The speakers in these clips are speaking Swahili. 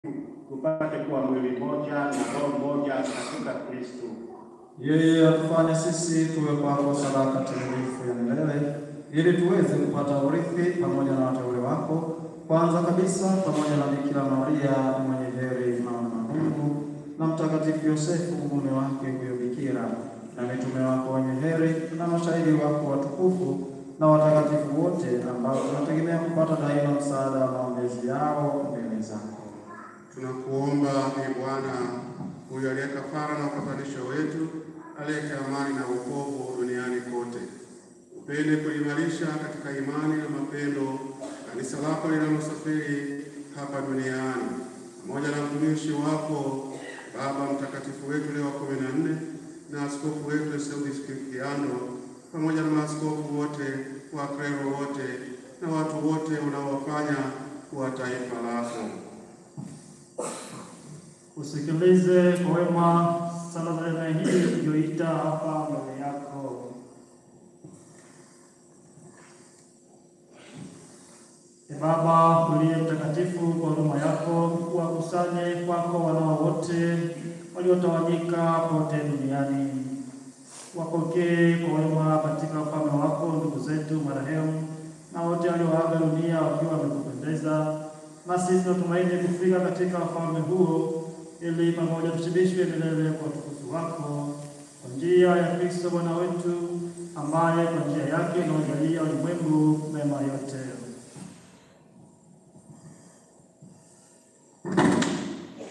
tupate kuwa mwili moja na roho moja katika Kristo. Yeye atufanye sisi tuwe kwako sadaka timilifu ya milele, ili tuweze kupata urithi pamoja na wateule wako, kwanza kabisa pamoja na Bikira Maria mwenye heri mama wa Mungu, na Mtakatifu Yosefu mume wake huyo Bikira, na mitume wako wenye heri, na mashahidi wako watukufu, na watakatifu wote ambao tunategemea kupata daima msaada wa maombezi yao mbele zako. Tunakuomba Bwana, huyo aliye kafara na upatanisho wetu, alete amani na wokovu duniani kote. Upende kuimarisha katika imani na mapendo kanisa lako linalosafiri hapa duniani, pamoja na mtumishi wako Baba Mtakatifu wetu Leo wa 14 na askofu wetu Eusebius, pamoja na maaskofu wote, waklero wote na watu wote unaowafanya kuwa taifa lako. Usikilize kwa wema sala za neema hii iliyoita hapa mbele yako. Baba uliye mtakatifu, kwa huruma yako wakusanye kwako wanao wote waliotawanyika pote duniani. Wapokee kwa wema katika ufalme wako ndugu zetu marehemu na wote walioaga dunia wakiwa wamekupendeza, na sisi tunatumaini kufika katika ufalme huo, ili pamoja tushibishwe milele kwa utukufu wako, kwa njia ya Kristo Bwana wetu, ambaye kwa njia yake unajalia ulimwengu mema yote.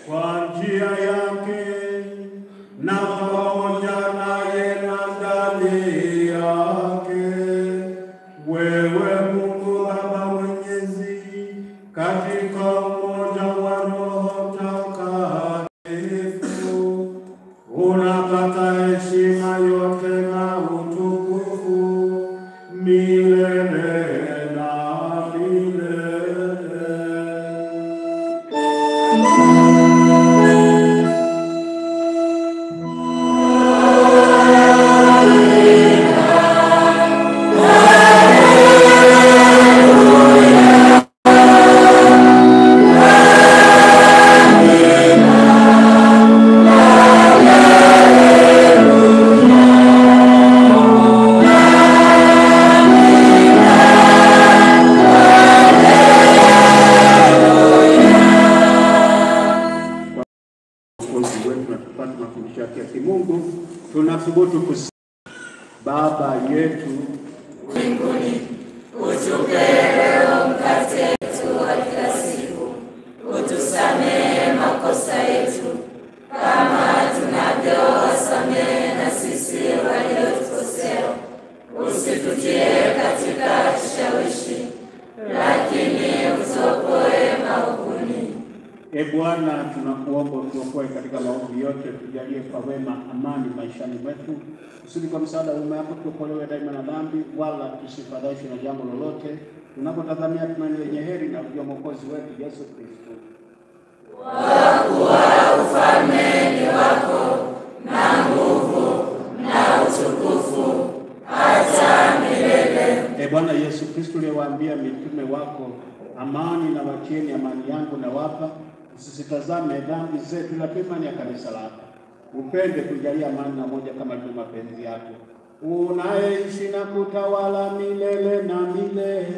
Kwa njia yake na pamoja naye na ndani yake, wewe Mungu Baba Mwenyezi, katika umoja wa Roho Mtakatifu, unapata heshima yote na utukufu milele na milele. Tunathubutu kusema: Baba yetu mbinguni, utupe leo mkate wetu wa kila siku. Utusamehe makosa yetu kama tunavyowasamehe na sisi waliotukosea. Usitutie katika kishawishi, lakini utuokoe maovuni. Bwana, tunakuomba utuokoe katika maovu yote, tujalie kwa wema amani maishani mwetu, kusudi kwa msaada wa wema wako tuokolewe daima na dhambi, wala tusifadhaishwe na jambo lolote, tunapotazamia tumaini lenye heri na ujio Mwokozi wetu Yesu Kristo. Kwa kuwa ufalme ni wako na nguvu na utukufu hata milele. Bwana Yesu Kristo, uliyewaambia mitume wako, amani na wachieni, amani yangu na wapa, usisitazame dhambi zetu, lakini imani ya kanisa lako. Upende kujalia amani na moja kama tu mapenzi yako, unaishi na kutawala milele na milele.